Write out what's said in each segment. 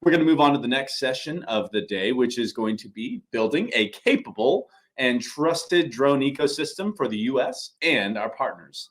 We're going to move on to the next session of the day, which is going to be building a capable and trusted drone ecosystem for the US and our partners.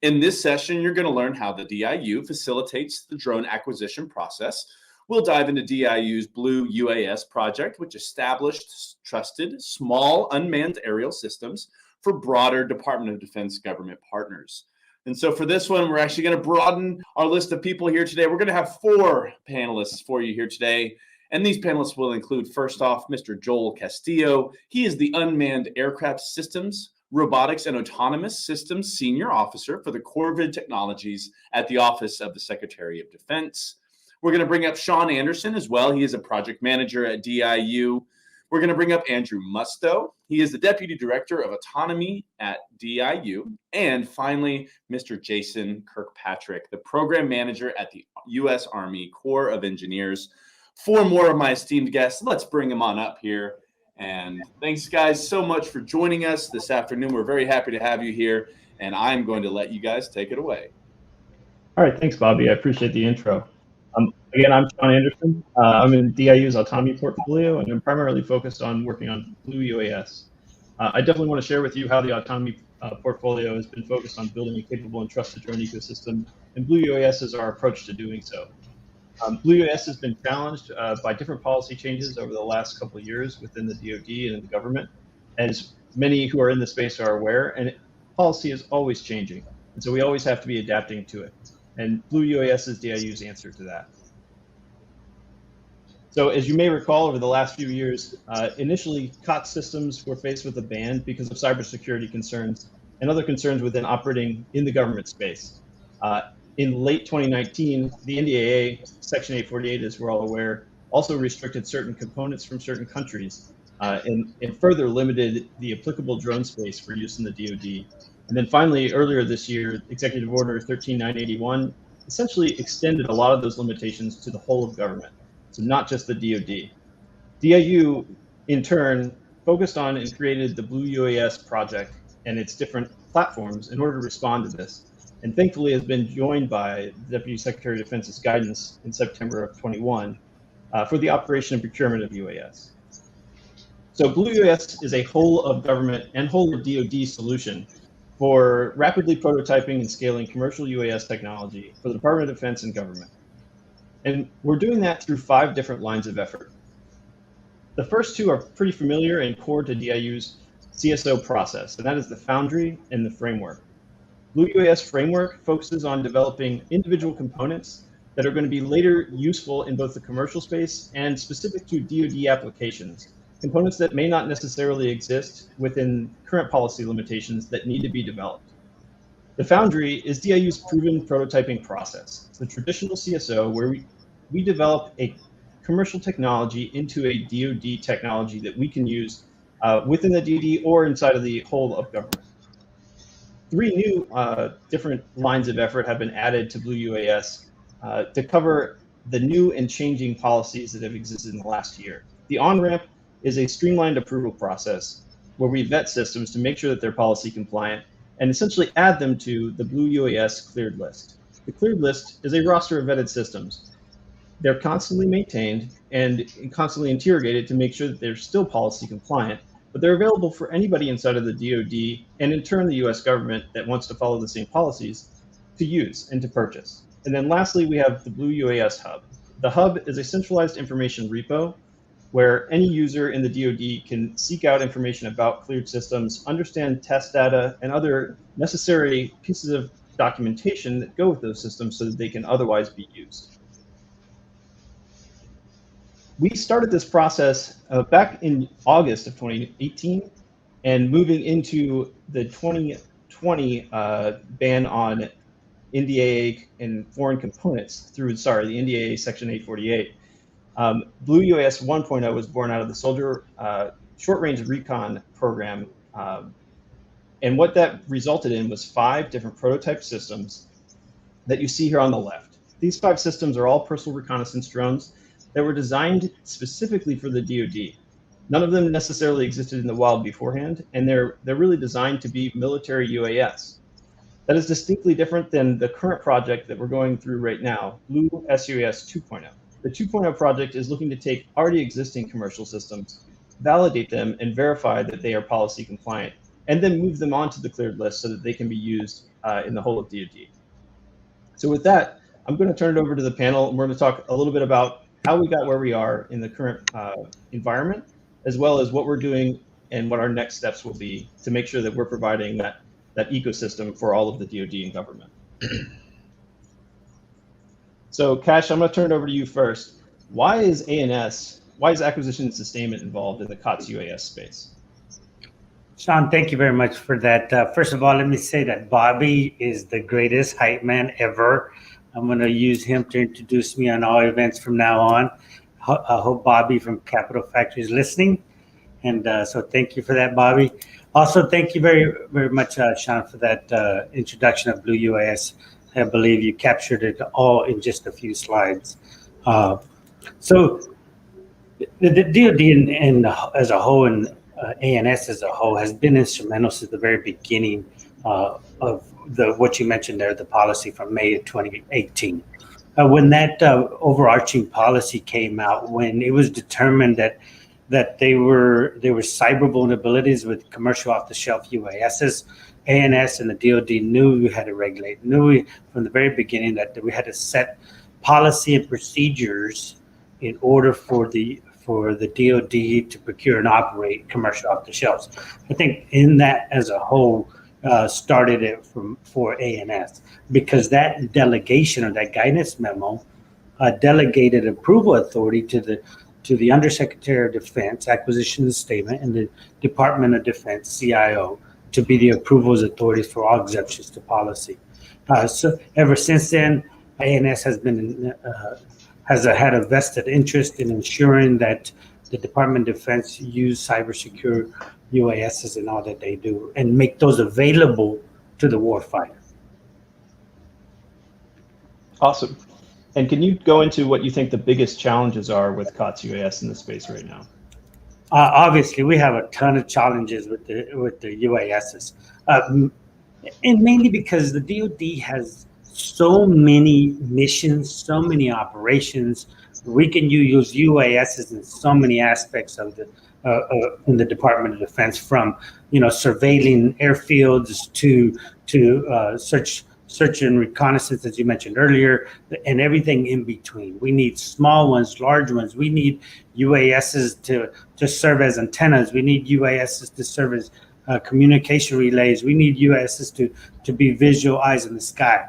In this session, you're going to learn how the DIU facilitates the drone acquisition process. We'll dive into DIU's Blue UAS project, which established trusted small unmanned aerial systems for broader Department of Defense government partners. And so for this one, we're actually going to broaden our list of people here today. We're going to have 4 panelists for you here today. And these panelists will include, first off, Mr. Joel Castillo. He is the Unmanned Aircraft Systems, Robotics and Autonomous Systems Senior Officer for the Corvid Technologies at the Office of the Secretary of Defense. We're going to bring up Sean Anderson as well. He is a project manager at DIU. We're going to bring up Andrew Musto. He is the Deputy Director of Autonomy at DIU. And finally, Mr. Jason Kirkpatrick, the Program Manager at the U.S. Army Corps of Engineers. 4 more of my esteemed guests. Let's bring them on up here. And thanks, guys, so much for joining us this afternoon. We're very happy to have you here. And I'm going to let you guys take it away. All right. Thanks, Bobby. I appreciate the intro. Again, I'm Sean Anderson. I'm in DIU's autonomy portfolio, and I'm primarily focused on working on Blue UAS. I definitely want to share with you how the autonomy portfolio has been focused on building a capable and trusted drone ecosystem, and Blue UAS is our approach to doing so. Blue UAS has been challenged by different policy changes over the last couple of years within the DoD and in the government, as many who are in the space are aware, and policy is always changing, and so we always have to be adapting to it. And Blue UAS is DIU's answer to that. So as you may recall, over the last few years, initially COTS systems were faced with a ban because of cybersecurity concerns and other concerns within operating in the government space. In late 2019, the NDAA, Section 848, as we're all aware, also restricted certain components from certain countries and further limited the applicable drone space for use in the DoD. And then finally, earlier this year, Executive Order 13981 essentially extended a lot of those limitations to the whole of government. So not just the DoD. DIU, in turn, focused on and created the Blue UAS project and its different platforms in order to respond to this. And thankfully has been joined by the Deputy Secretary of Defense's guidance in September of 21 for the operation and procurement of UAS. So Blue UAS is a whole of government and whole of DoD solution for rapidly prototyping and scaling commercial UAS technology for the Department of Defense and government. And we're doing that through 5 different lines of effort. The first 2 are pretty familiar and core to DIU's CSO process, and that is the Foundry and the Framework. Blue UAS Framework focuses on developing individual components that are going to be later useful in both the commercial space and specific to DoD applications, components that may not necessarily exist within current policy limitations that need to be developed. The Foundry is DIU's proven prototyping process. It's the traditional CSO where we develop a commercial technology into a DoD technology that we can use within the DoD or inside of the whole of government. 3 new different lines of effort have been added to Blue UAS to cover the new and changing policies that have existed in the last year. The on-ramp is a streamlined approval process where we vet systems to make sure that they're policy compliant and essentially add them to the Blue UAS cleared list. The cleared list is a roster of vetted systems. They're constantly maintained and constantly interrogated to make sure that they're still policy compliant, but they're available for anybody inside of the DoD and in turn the US government that wants to follow the same policies to use and to purchase. And then lastly, we have the Blue UAS Hub. The Hub is a centralized information repo where any user in the DoD can seek out information about cleared systems, understand test data, and other necessary pieces of documentation that go with those systems so that they can otherwise be used. We started this process back in August of 2018, and moving into the 2020 ban on NDAA and foreign components through, the NDAA Section 848. Blue UAS 1.0 was born out of the Soldier Short-Range Recon Program. And what that resulted in was 5 different prototype systems that you see here on the left. These 5 systems are all personal reconnaissance drones that were designed specifically for the DoD. None of them necessarily existed in the wild beforehand, and they're really designed to be military UAS. That is distinctly different than the current project that we're going through right now, Blue sUAS 2.0. The 2.0 project is looking to take already existing commercial systems, validate them, and verify that they are policy compliant, and then move them onto the cleared list so that they can be used in the whole of DoD. So with that, I'm going to turn it over to the panel, and we're going to talk a little bit about how we got where we are in the current environment, as well as what we're doing and what our next steps will be to make sure that we're providing that ecosystem for all of the DoD and government. So Cash, I'm going to turn it over to you first. Why is acquisition and sustainment involved in the COTS UAS space? Sean, thank you very much for that. First of all, let me say that Bobby is the greatest hype man ever. I'm going to use him to introduce me on all events from now on. I hope Bobby from Capital Factory is listening. And so thank you for that, Bobby. Also, thank you very, very much, Sean, for that introduction of Blue UAS. I believe you captured it all in just a few slides. So the DoD and as a whole and ANS as a whole has been instrumental since the very beginning of what you mentioned there, the policy from May of 2018. When that overarching policy came out, when it was determined that there were cyber vulnerabilities with commercial off-the-shelf UASs, ANS and the DoD knew we had to regulate, knew from the very beginning that we had to set policy and procedures in order for the DoD to procure and operate commercial off the shelves. I think in that as a whole started it for ANS, because that delegation or that guidance memo delegated approval authority to the Undersecretary of Defense, Acquisition and Sustainment, and the Department of Defense, CIO, to be the approvals authorities for all exemptions to policy. So ever since then, ANS has been had a vested interest in ensuring that the Department of Defense use cyber secure UASs in all that they do and make those available to the warfighter. Awesome. And can you go into what you think the biggest challenges are with COTS UAS in the space right now? Obviously, we have a ton of challenges with the UASs, and mainly because the DoD has so many missions, so many operations. We can use UASs in so many aspects of in the Department of Defense, from surveilling airfields to search and reconnaissance, as you mentioned earlier, and everything in between. We need small ones, large ones. We need UASs to serve as antennas. We need UASs to serve as communication relays. We need UASs to be visual eyes in the sky.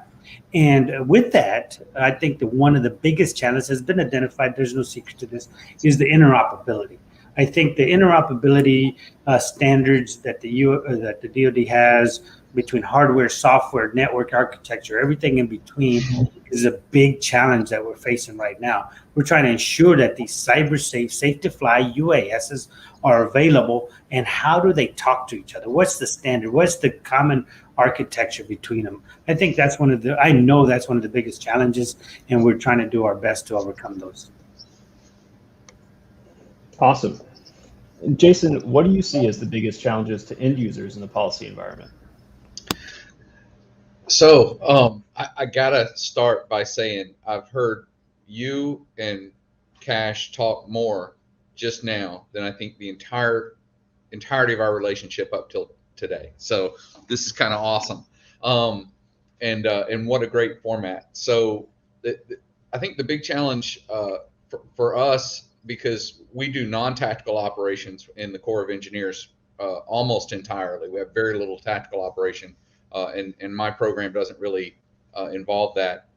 And with that, I think that one of the biggest challenges has been identified, there's no secret to this, is the interoperability. I think the interoperability standards that the DoD has between hardware, software, network architecture, everything in between is a big challenge that we're facing right now. We're trying to ensure that these cyber safe to fly UASs are available, and how do they talk to each other? What's the standard? What's the common architecture between them? I think that's I know that's one of the biggest challenges, and we're trying to do our best to overcome those. Awesome. And Jason, what do you see as the biggest challenges to end users in the policy environment? So I gotta start by saying I've heard you and Cash talk more just now than I think the entirety of our relationship up till today. So this is kind of awesome, and what a great format. So I think the big challenge for us, because we do non-tactical operations in the Corps of Engineers almost entirely. We have very little tactical operation. And my program doesn't really involve that.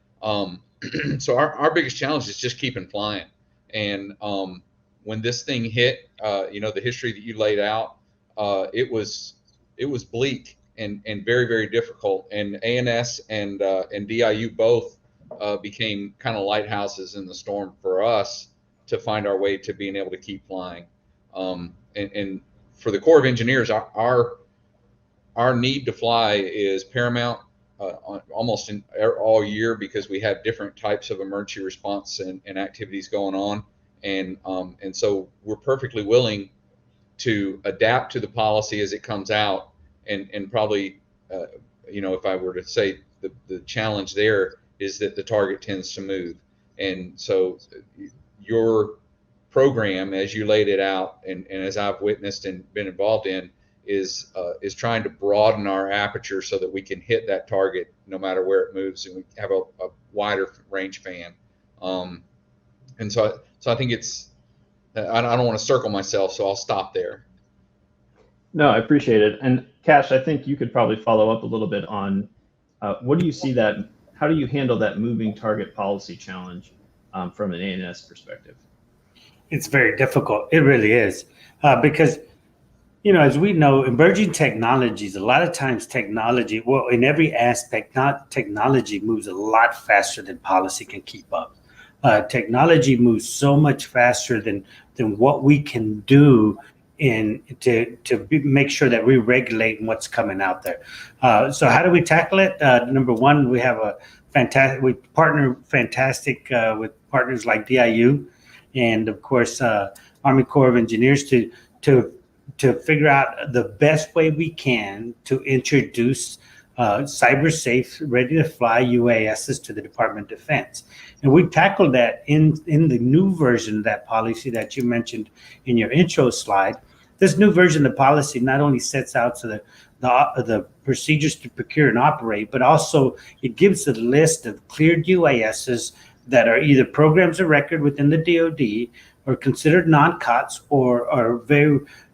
So our biggest challenge is just keeping flying. And when this thing hit, the history that you laid out, it was bleak and very, very difficult. And ANS and DIU both became kind of lighthouses in the storm for us to find our way to being able to keep flying. And for the Corps of Engineers, our need to fly is paramount almost all year, because we have different types of emergency response and activities going on. And so we're perfectly willing to adapt to the policy as it comes out. And probably, if I were to say the challenge there is that the target tends to move. And so your program, as you laid it out, and as I've witnessed and been involved in, is trying to broaden our aperture so that we can hit that target no matter where it moves, and we have a wider range fan. And so I think it's, I don't want to circle myself, so I'll stop there. No, I appreciate it. And Cash, I think you could probably follow up a little bit on what do you see that, how do you handle that moving target policy challenge from an ANS perspective? It's very difficult. It really is. Because, as we know, emerging technologies, a lot of times technology, well, in every aspect, not technology moves a lot faster than policy can keep up. Technology moves so much faster than what we can do make sure that we regulate what's coming out there. So how do we tackle it? Number one, we have we partner fantastic with partners like DIU, and of course Army Corps of Engineers to figure out the best way we can to introduce cyber safe, ready to fly UASs to the Department of Defense. And we tackled that in the new version of that policy that you mentioned in your intro slide. This new version of the policy not only sets out to the procedures to procure and operate, but also it gives a list of cleared UASs that are either programs of record within the DoD or considered non-COTS or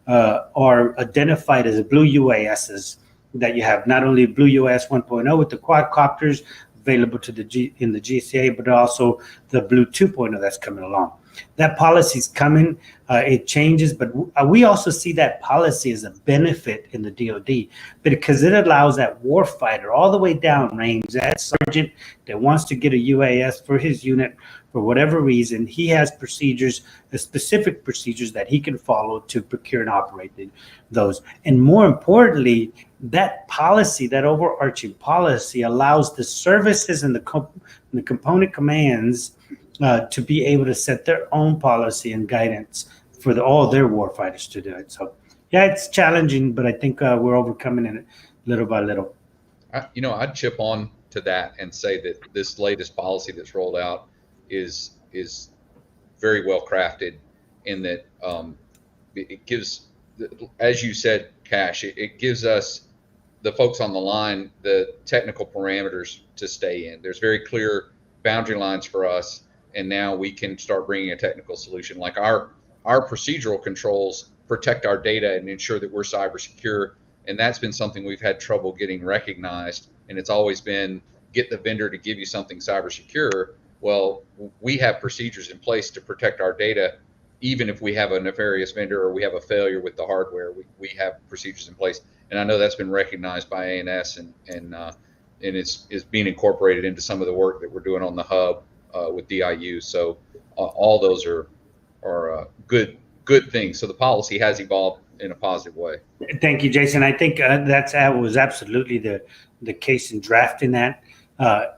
are identified as blue UASs, that you have not only blue UAS 1.0 with the quadcopters available to in the GCA, but also the blue 2.0 that's coming along. That policy is coming. It changes, but we also see that policy as a benefit in the DoD because it allows that warfighter all the way down range, that sergeant that wants to get a UAS for his unit for whatever reason, he has procedures, specific procedures that he can follow to procure and operate those. And more importantly, that policy, that overarching policy, allows the services and the component commands to be able to set their own policy and guidance for all their warfighters to do it. So, yeah, it's challenging, but I think we're overcoming it little by little. I'd chip on to that and say that this latest policy that's rolled out is very well crafted in that it gives, as you said, Cash, it gives us, the folks on the line, the technical parameters to stay in. There's very clear boundary lines for us, and now we can start bringing a technical solution. Like our procedural controls protect our data and ensure that we're cyber secure, and that's been something we've had trouble getting recognized. And it's always been, get the vendor to give you something cyber secure. Well, we have procedures in place to protect our data, even if we have a nefarious vendor or we have a failure with the hardware. We have procedures in place, and I know that's been recognized by ANS, and it's being incorporated into some of the work that we're doing on the hub with DIU. So all those are good things. So the policy has evolved in a positive way. Thank you, Jason. I think that was absolutely the case in drafting that.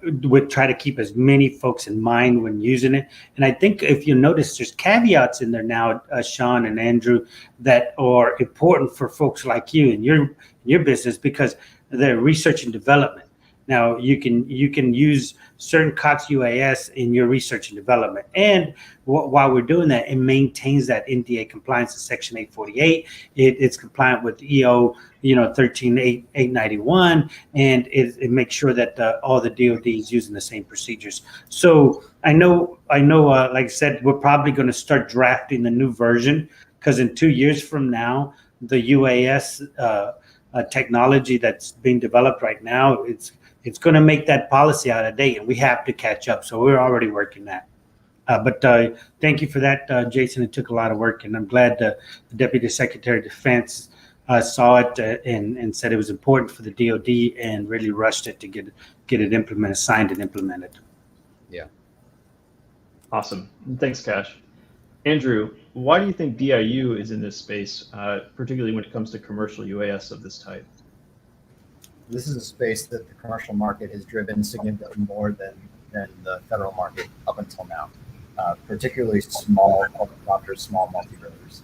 Would try to keep as many folks in mind when using it. And I think if you notice, there's caveats in there now, Sean and Andrew, that are important for folks like you and your business, because they're research and development. Now you can use certain COTS UAS in your research and development, and while we're doing that, it maintains that NDA compliance to Section 848. It's compliant with EO 13891, and it makes sure that all the DoD is using the same procedures. So I know. Like I said, we're probably going to start drafting the new version, because in 2 years from now, the UAS technology that's being developed right now, it's going to make that policy out of date, and we have to catch up. So we're already working that. But thank you for that, Jason. It took a lot of work, and I'm glad the Deputy Secretary of Defense saw it and said it was important for the DoD and really rushed it to get it implemented, signed and implemented. Yeah. Awesome. Thanks, Cash. Andrew, why do you think DIU is in this space, particularly when it comes to commercial UAS of this type? This is a space that the commercial market has driven significantly more than the federal market up until now, particularly small quadcopters, small multi-rotors.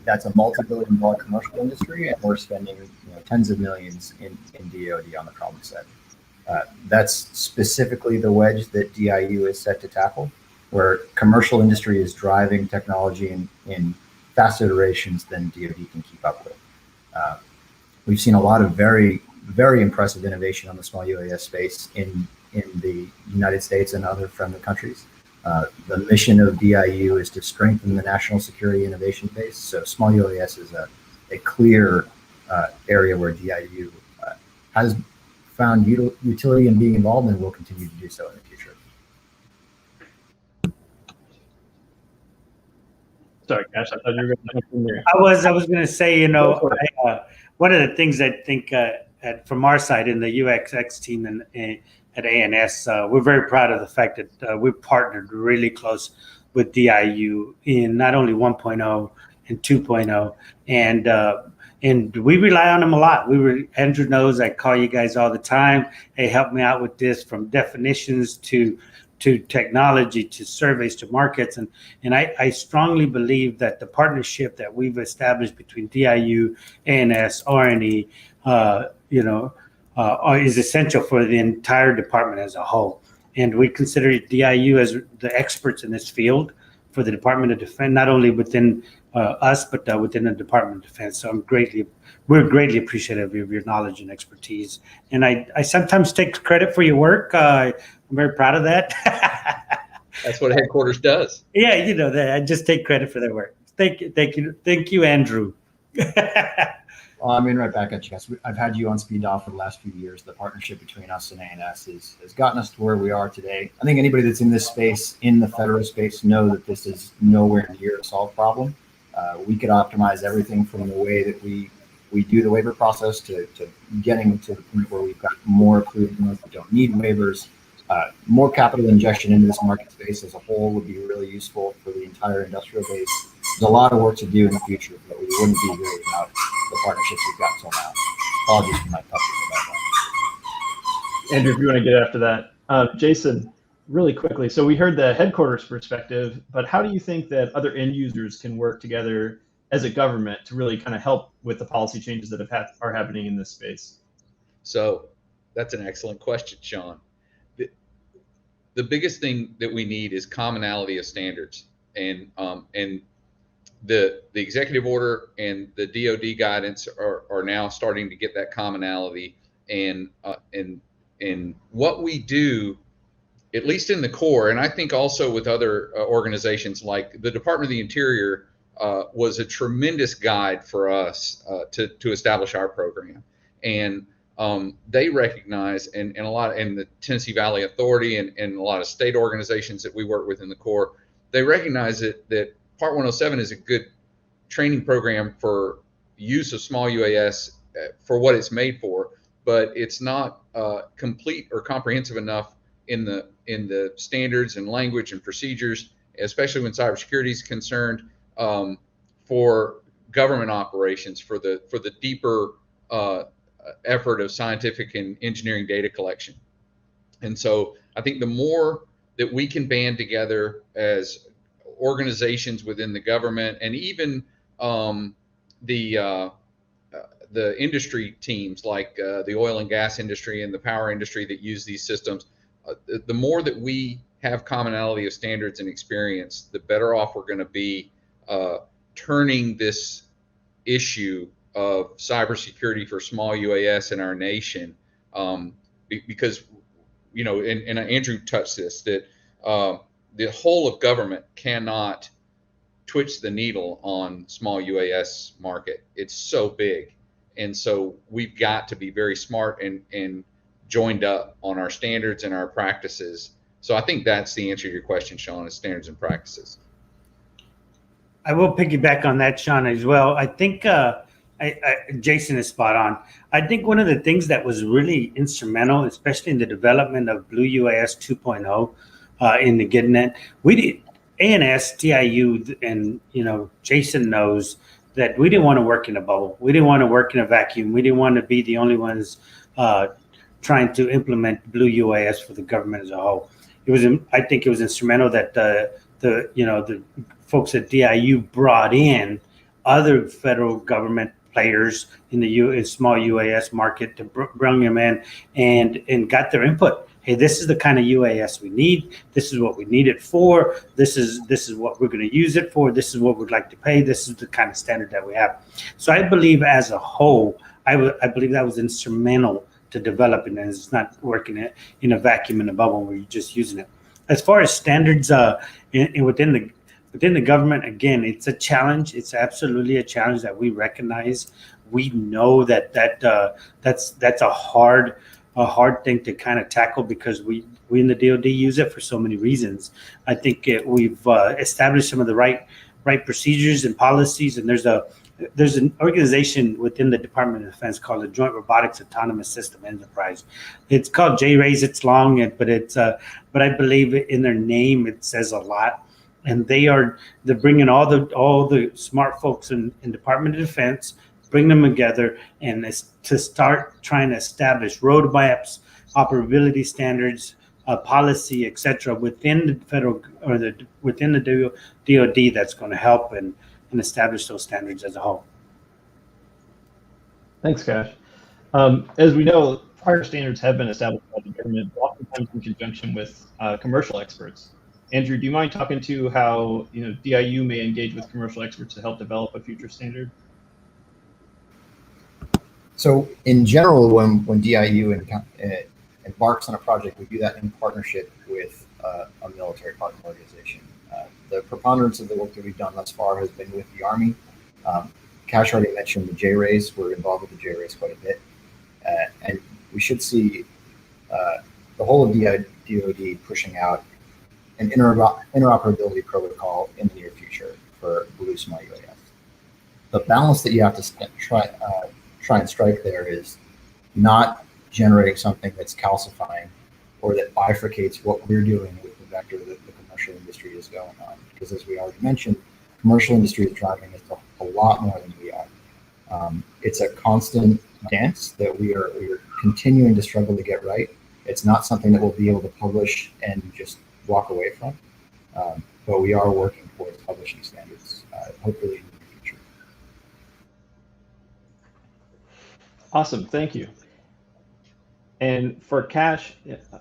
That's a multi-billion-dollar commercial industry, and we're spending tens of millions in DoD on the problem set. That's specifically the wedge that DIU is set to tackle, where commercial industry is driving technology in faster iterations than DoD can keep up with. We've seen a lot of very, very impressive innovation on the small UAS space in the United States and other friendly countries. The mission of DIU is to strengthen the national security innovation base. So small UAS is a clear area where DIU has found utility in being involved and will continue to do so in the future. Sorry, Cash, I thought you were going to jump in there. I was going to say, one of the things I think from our side in the UXX team and at ANS, we're very proud of the fact that we've partnered really close with DIU in not only 1.0 and 2.0, and we rely on them a lot. Andrew knows I call you guys all the time. Hey, help me out with this, from definitions to technology, to surveys, to markets. And I strongly believe that the partnership that we've established between DIU, ANS, R&E, is essential for the entire department as a whole. And we consider DIU as the experts in this field for the Department of Defense, not only within us, but within the Department of Defense. So we're greatly appreciative of your knowledge and expertise. And I sometimes take credit for your work. I'm very proud of that. That's what headquarters does. Yeah, you know that. I just take credit for their work. Thank you, Andrew. Well, I mean, right back at you guys. I've had you on speed dial for the last few years. The partnership between us and ANS has gotten us to where we are today. I think anybody that's in this space, in the federal space, know that this is nowhere near a solved problem. We could optimize everything from the way that we do the waiver process to getting to the point where we've got more approved ones that don't need waivers. More capital injection into this market space as a whole would be really useful for the entire industrial base. There's a lot of work to do in the future, but we wouldn't be here without the partnerships we've got until now. Apologies for my puppy in the background. Andrew, if you want to get after that. Jason, really quickly. So we heard the headquarters perspective, but how do you think that other end users can work together as a government to really kind of help with the policy changes that are happening in this space? So that's an excellent question, Sean. The biggest thing that we need is commonality of standards, and the executive order and the DoD guidance are now starting to get that commonality, and what we do, at least in the Corps, and I think also with other organizations like the Department of the Interior, was a tremendous guide for us to establish our program. And they recognize, and the Tennessee Valley Authority and a lot of state organizations that we work with in the Corps, they recognize that Part 107 is a good training program for use of small UAS for what it's made for, but it's not complete or comprehensive enough in the standards and language and procedures, especially when cybersecurity is concerned, for government operations, for the deeper effort of scientific and engineering data collection. And so I think the more that we can band together as organizations within the government, and even the industry teams like the oil and gas industry and the power industry that use these systems, the more that we have commonality of standards and experience, the better off we're going to be turning this issue of cybersecurity for small UAS in our nation, because, and Andrew touched this, that the whole of government cannot twitch the needle on small UAS market. It's so big. And so we've got to be very smart and joined up on our standards and our practices. So I think that's the answer to your question, Sean, is standards and practices. I will piggyback on that, Sean, as well. I think Jason is spot on. I think one of the things that was really instrumental, especially in the development of Blue UAS 2.0, in the getting it, we did ANS, DIU, and Jason knows that we didn't want to work in a bubble. We didn't want to work in a vacuum. We didn't want to be the only ones trying to implement Blue UAS for the government as a whole. I think it was instrumental that the folks at DIU brought in other federal government players in the small UAS market to bring them in and got their input. Hey, this is the kind of UAS we need. This is what we need it for. This is what we're going to use it for. This is what we'd like to pay. This is the kind of standard that we have. So I believe as a whole, I believe that was instrumental to developing it. It's not working in a vacuum in a bubble where you're just using it. As far as standards within the government, again, it's a challenge. It's absolutely a challenge that we recognize. We know that's a hard thing to kind of tackle because we in the DoD use it for so many reasons. I think we've established some of the right procedures and policies, and there's an organization within the Department of Defense called the Joint Robotics Autonomous System Enterprise. It's called JRAIS. It's long, but I believe in their name it says a lot. And they're bringing all the smart folks in Department of Defense, bring them together, and to start trying to establish roadmaps, operability standards, policy, etc., within the federal or within the DoD that's going to help and establish those standards as a whole. Thanks, Cash. As we know, prior standards have been established by the government, oftentimes in conjunction with commercial experts. Andrew, do you mind talking to how DIU may engage with commercial experts to help develop a future standard? So in general, when DIU embarks on a project, we do that in partnership with a military partner organization. The preponderance of the work that we've done thus far has been with the Army. Cash already mentioned the JRAIS. We're involved with the JRAIS quite a bit. And we should see the whole of DoD pushing out an interoperability protocol in the near future for blue small UAS. The balance that you have to try and strike there is not generating something that's calcifying or that bifurcates what we're doing with the vector that the commercial industry is going on. Because as we already mentioned, commercial industry is driving this a lot more than we are. It's a constant dance that we are continuing to struggle to get right. It's not something that we'll be able to publish and just walk away from, but we are working towards publishing standards, hopefully in the future. Awesome, thank you. And for Cash,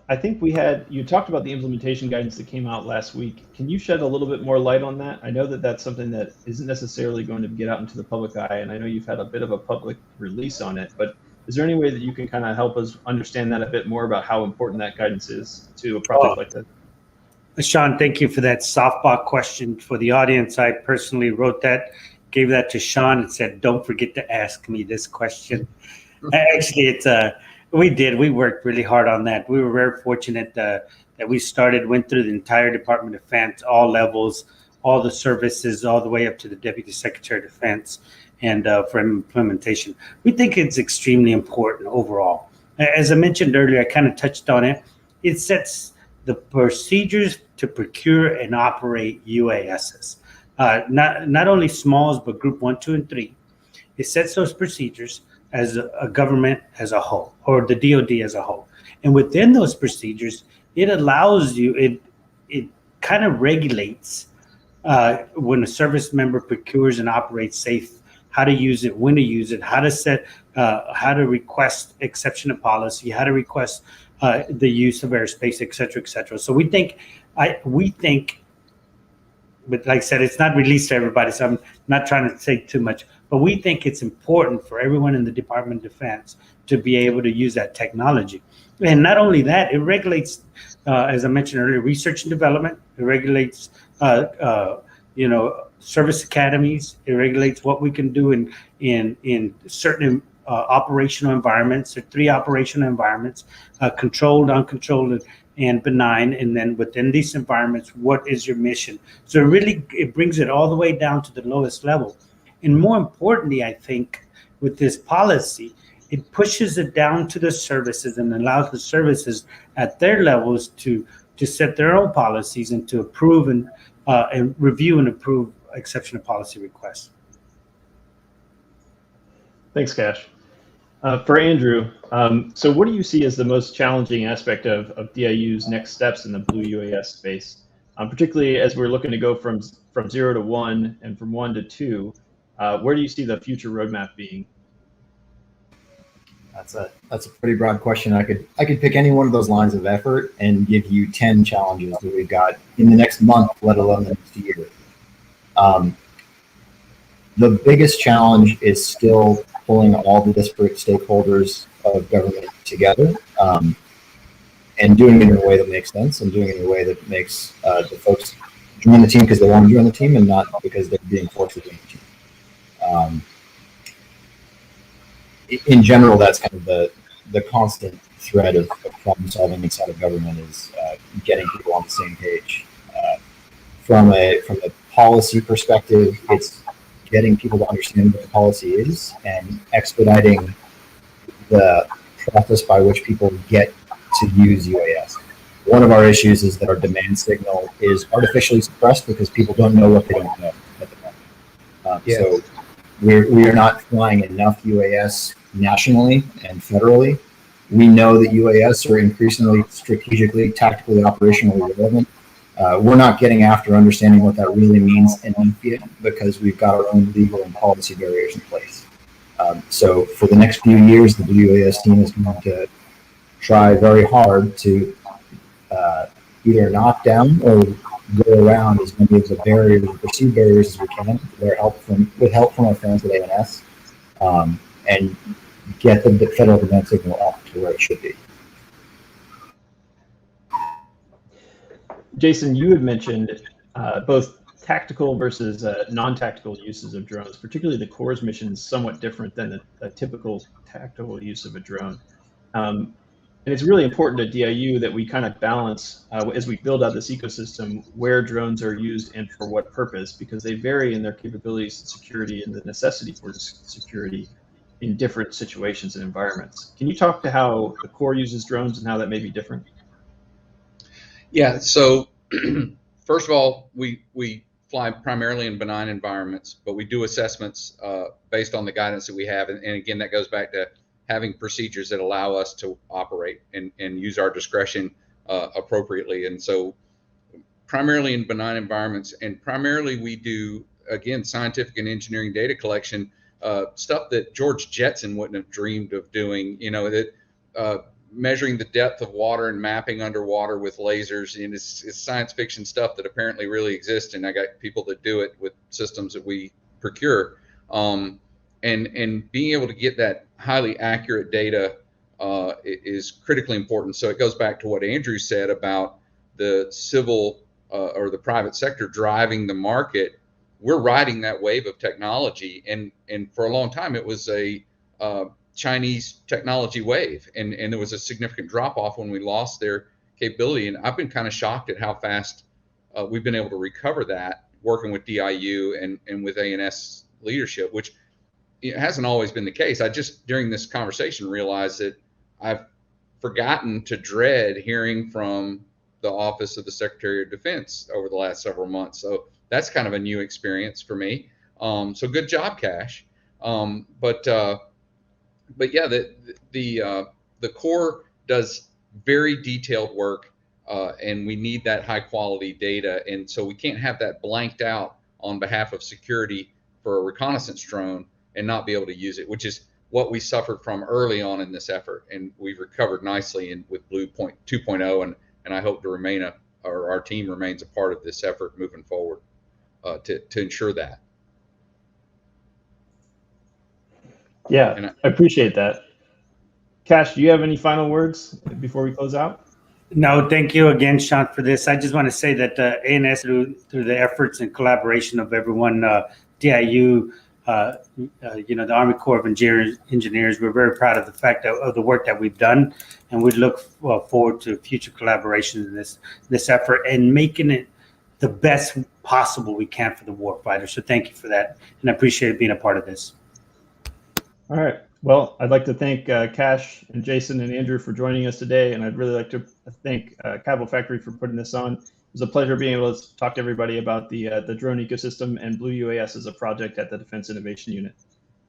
I think you talked about the implementation guidance that came out last week. Can you shed a little bit more light on that? I know that that's something that isn't necessarily going to get out into the public eye, and I know you've had a bit of a public release on it, but is there any way that you can kind of help us understand that a bit more about how important that guidance is to a project like that? Sean, thank you for that softball question for the audience. I personally wrote that, gave that to Sean and said, don't forget to ask me this question. Actually, we worked really hard on that. We were very fortunate that we went through the entire Department of Defense, all levels, all the services, all the way up to the Deputy Secretary of Defense and for implementation. We think it's extremely important overall. As I mentioned earlier, I kind of touched on it. It sets the procedures to procure and operate UASs, not only smalls, but group 1, 2, and 3. It sets those procedures as a government as a whole, or the DoD as a whole. And within those procedures, it allows you, it kind of regulates when a service member procures and operates safe, how to use it, when to use it, how to request exception of policy, how to request the use of airspace, et cetera, et cetera. So we think, but like I said, it's not released to everybody, so I'm not trying to say too much, but we think it's important for everyone in the Department of Defense to be able to use that technology. And not only that, it regulates, as I mentioned earlier, research and development. It regulates, service academies. It regulates what we can do in certain operational environments. There are 3 operational environments: controlled, uncontrolled, and benign. And then within these environments, what is your mission? So it brings it all the way down to the lowest level. And more importantly, I think with this policy, it pushes it down to the services and allows the services at their levels to set their own policies and to approve and review and approve exception of policy requests. Thanks, Cash. For Andrew, so what do you see as the most challenging aspect of DIU's next steps in the blue UAS space, particularly as we're looking to go from 0 to 1 and from 1 to 2? Where do you see the future roadmap being? That's a pretty broad question. I could pick any one of those lines of effort and give you 10 challenges that we've got in the next month, let alone the next year. The biggest challenge is still pulling all the disparate stakeholders of government together, and doing it in a way that makes sense, and doing it in a way that makes the folks join the team because they want to join the team and not because they're being forced to join the team. In general, that's kind of the constant thread of problem solving inside of government is getting people on the same page. From a policy perspective, it's getting people to understand what the policy is and expediting the process by which people get to use UAS. One of our issues is that our demand signal is artificially suppressed because people don't know what they don't know at the moment. Yes. So we are not flying enough UAS nationally and federally. We know that UAS are increasingly strategically, tactically, operationally relevant. We're not getting after understanding what that really means enough yet because we've got our own legal and policy barriers in place. So for the next few years, the Blue UAS team is going to try very hard to either knock down or go around as many of the barriers, perceived barriers as we can with help from our friends at ANS, and get the federal demand signal up to where it should be. Jason, you had mentioned both tactical versus non-tactical uses of drones, particularly the Corps' mission is somewhat different than a typical tactical use of a drone. And it's really important at DIU that we kind of balance, as we build out this ecosystem, where drones are used and for what purpose, because they vary in their capabilities and security and the necessity for security in different situations and environments. Can you talk to how the Corps uses drones and how that may be different? Yeah, so first of all, we fly primarily in benign environments, but we do assessments based on the guidance that we have. And again, that goes back to having procedures that allow us to operate and use our discretion appropriately. And so primarily in benign environments, and primarily we do, again, scientific and engineering data collection, stuff that George Jetson wouldn't have dreamed of doing, that measuring the depth of water and mapping underwater with lasers, and it's science fiction stuff that apparently really exists, and I got people that do it with systems that we procure, and being able to get that highly accurate data is critically important. So it goes back to what Andrew said about the civil or the private sector driving the market. We're riding that wave of technology, and for a long time it was a Chinese technology wave, and there was a significant drop off when we lost their capability. And I've been kind of shocked at how fast we've been able to recover that, working with DIU and with ANS leadership, which it hasn't always been the case. I just, during this conversation, realized that I've forgotten to dread hearing from the Office of the Secretary of Defense over the last several months. So that's kind of a new experience for me. So good job, Cash. But yeah, the Corps does very detailed work, and we need that high quality data. And so we can't have that blanked out on behalf of security for a reconnaissance drone and not be able to use it, which is what we suffered from early on in this effort. And we've recovered nicely with Blue 2.0, and I hope to remain our team remains a part of this effort moving forward to ensure that. Yeah, I appreciate that. Cash, do you have any final words before we close out? No, thank you again, Sean, for this. I just want to say that ANS, through the efforts and collaboration of everyone, DIU, the Army Corps of Engineers, we're very proud of the fact of the work that we've done, and we look forward to future collaboration in this effort and making it the best possible we can for the warfighter. So thank you for that, and I appreciate being a part of this. All right. Well, I'd like to thank Cash and Jason and Andrew for joining us today, and I'd really like to thank Capital Factory for putting this on. It was a pleasure being able to talk to everybody about the drone ecosystem and Blue UAS as a project at the Defense Innovation Unit.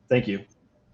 Thank you.